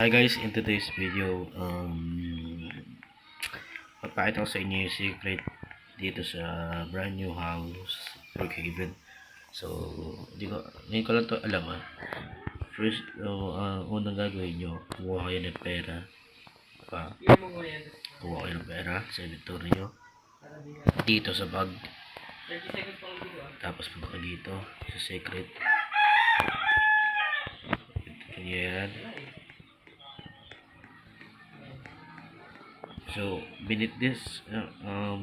Hi guys, in today's video, papakita ko sa inyo yung secret dito sa brand new house, Brookhaven. So, ngayon ko lang to alam First, unang gagawin nyo, kumuha kayo ng pera. Kuha kayo ng pera sa inventory nyo. Dito sa bag. Tapos punta dito sa secret. Ito yan. So, beneath this,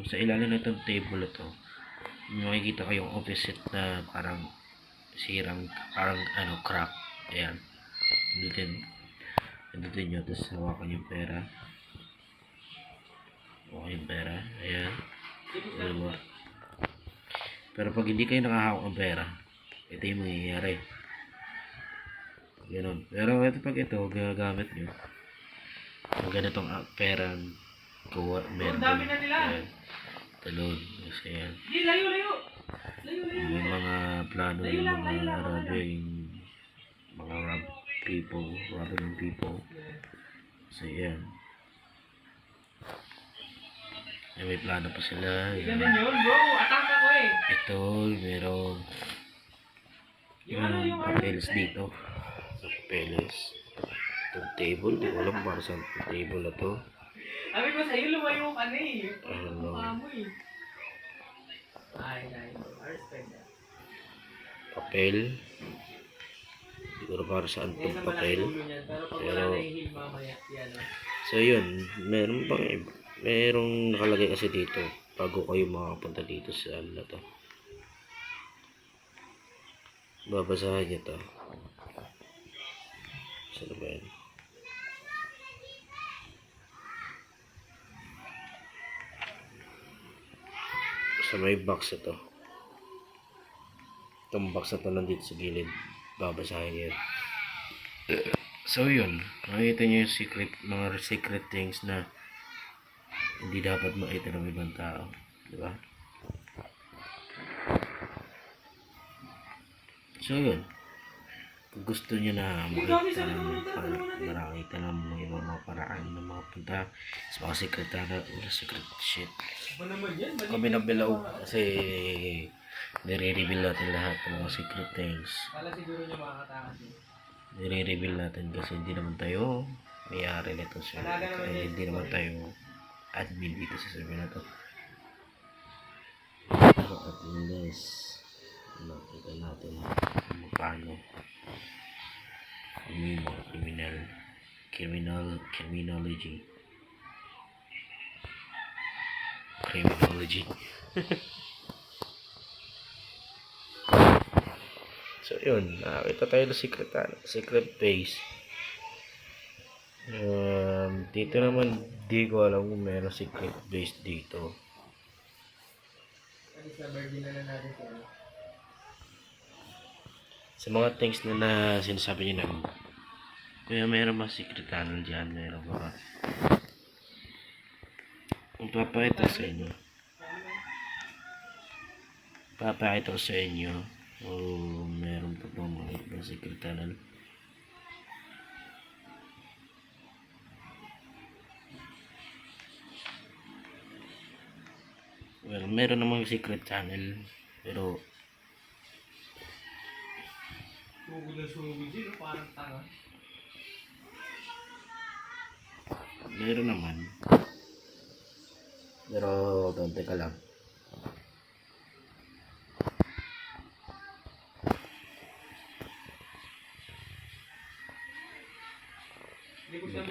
sa ilalim na itong table ito, makikita kayong opposite na parang parang crack. Ayan. Pindutin nyo, tapos hawakan yung pera. Hawakan yung pera. Ayan. Dalawa. Pero pag hindi kayo nakahawak ng pera, ito yung mangyayari. Ganun. Pero pag ito, gagamit nyo, pag ganitong pera, meron dami na nila. Talon. Kasi yan. Layo. May mga plano yung mga robbing people. So yan. May plano pa sila. Ganun yun, bro. Atake ko eh. Ito, meron yung papeles dito. Papeles. Itong table. Di ko alam para saan itong table na to. Sabi ko sa'yo, lumayo ka na eh. Mukha mo eh. Ay, respect that. Papel. Hindi ko na para saan itong papel. Pero, so yun, merong nakalagay kasi dito bago kayo makapunta dito sa ano to. Babasahin nyo to. Saan ba yan? Sa may box ito. Itong box na ito nandito sa gilid. Babasahin yan. So yun, makikita nyo yung mga secret things na hindi dapat makita ng ibang tao. Diba? So yun, kung gusto nyo na makita ng mga ibang mga paraan ng mga punta sa mga secret shit, kami nabilaw kasi nire-reveal natin lahat ng mga secret things. Nire-reveal natin kasi hindi naman tayo may-ari nito, kaya hindi naman tayo admin dito sa server na to. Pero at least nakita natin kung paano yung mga criminology. So yun, nakita tayo ng secret base. Dito naman di ko alam kung meron secret base dito. Sa mga things na sinasabi niyo na kaya meron mga secret tunnel dyan, meron ba? Kung papakita ko sa inyo, meron pa ba mga secret tunnel? Well, meron namang secret channel, pero parang tanga. meron naman. Pero teka lang.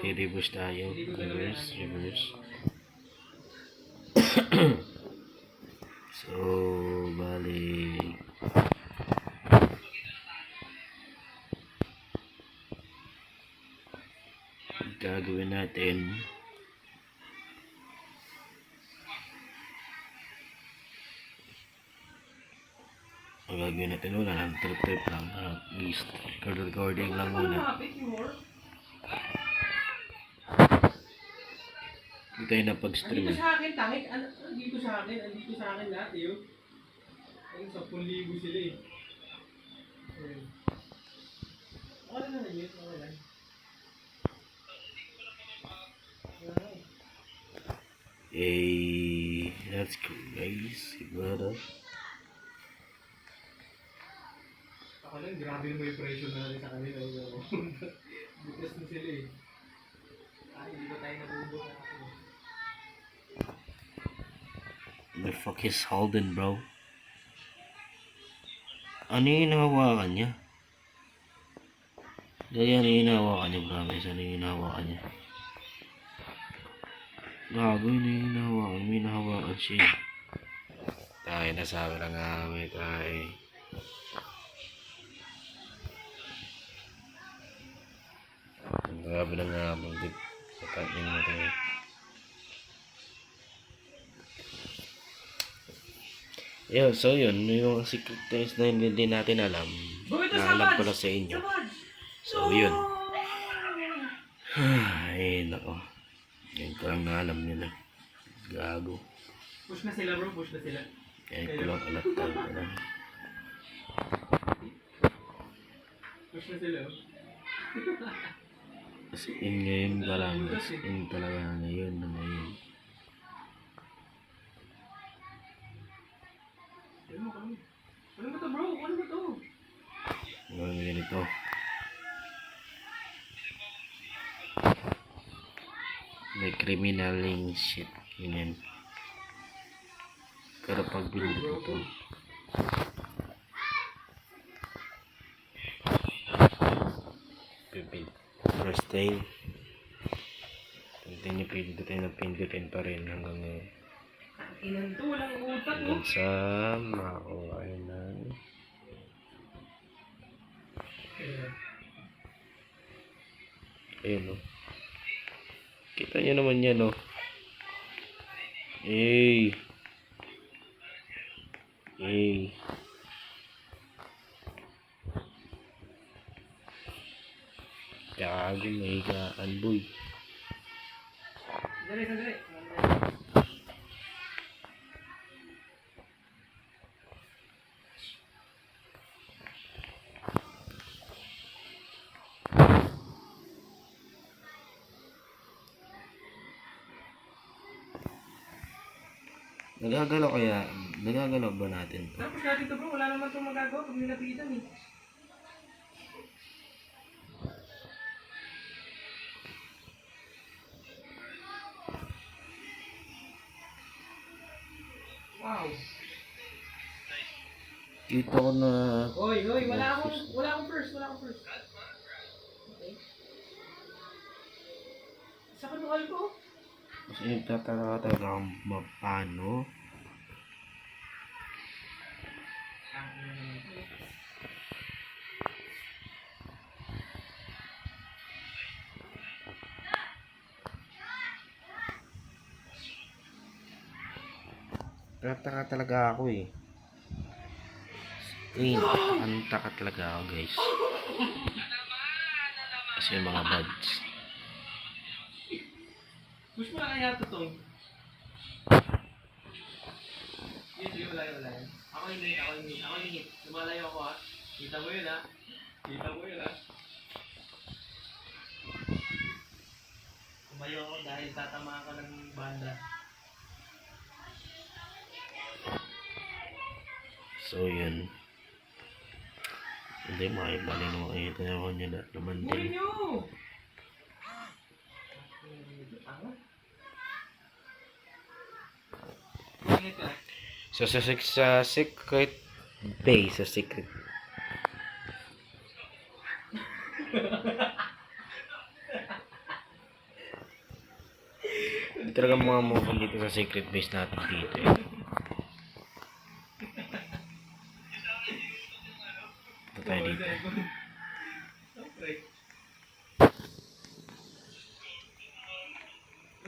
Reverse tayo. Reverse. So, bali gagawin natin wala lang, trip lang, recording lang muna. Hindi tayo na pag-stream. Andito sa akin lahat eh. Ayun, 10,000 sila eh. Okay na yun, okay lang. Hey, that's crazy, brother. Ako lang, grabe mo yung pressure na natin sa kanila. Bukas na sila eh. Ay, hindi ba tayo nabubuka ako? The fuck is Holden, bro? Ano yung hinahawakan niya? Dahil ano yung hinahawakan niya, promise? Ano yung hinahawakan niya? Gago yun yung hinahawakan. May hinahawakan siya. Tayo, nasabi lang namin tayo. Grabe na nga mag-dip. Patayin mo tayo. Yo, so yun, yung secret things na hindi natin alam. Naalam ko lang sa inyo. So yun. Ay, nako. Yan ko lang naalam nila. Gago. Push na sila bro, push na sila. Yan ko lang alat tayo. Push na sila oh. Kasi in ngayon pa lang. In talaga ngayon na ngayon. Ano ba to bro? Ano ba to? Ngayon ganito. May criminaling shit. Ganyan. Pero pag binulit ko to. Pipin. First day. Continue pindutin na pindutin pa rin hanggang ngayon. Inan to, walang utak no? Hanggang sa makuha na. Ayun o. Kita nyo naman yan o. Hey. Hey. Gago, may higaan boy. Sandali, sandali. Nagagalaw ba natin to? Tapos natin to bro, wala naman itong magagawa pag nilapitan eh. Wow. Kita ko na... Oy, wala akong first. Okay. Sa kanuhal ko? Kasi nagtataka talaga kung paano. Nagtataka talaga ako eh. Nagtataka talaga ako guys. Kasi yung mga buds. Push mo na kaya ito to. Sige, wala yan. Ako yung hit. Lumalayo ako ha. Kita mo yun ha. Tumayo ako dahil tatamaan ka ng banda. So yun. Hindi makibali naman kayo. Tinawag niya na naman din. Mourinho! So sa secret base, sa secret. Talaga mga mukhang dito sa secret base natin dito eh. Ito tayo dito.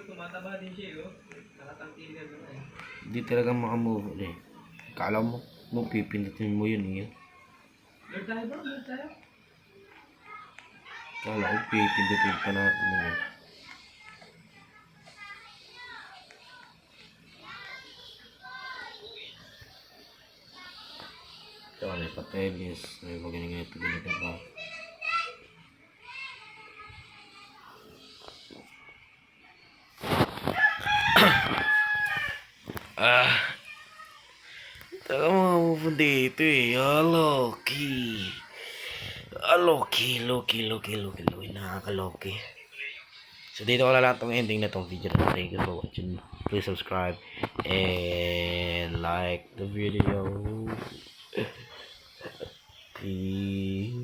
Tumataba din siya oh. Nakatangkilan mo eh. Hindi talaga makamove eh. Kala mo, pipindutin mo yun eh. Lord tayo bro, Lord tayo. Kala ko pipindutin pa natin yun. Ito, may patelis. May ganito pa. Taka mo pupunta dito eh. Loki. Loki. Nakaka-Loki. So dito ko na lang itong ending na itong video na. Thank you for watching. Please subscribe and like the video. Peace.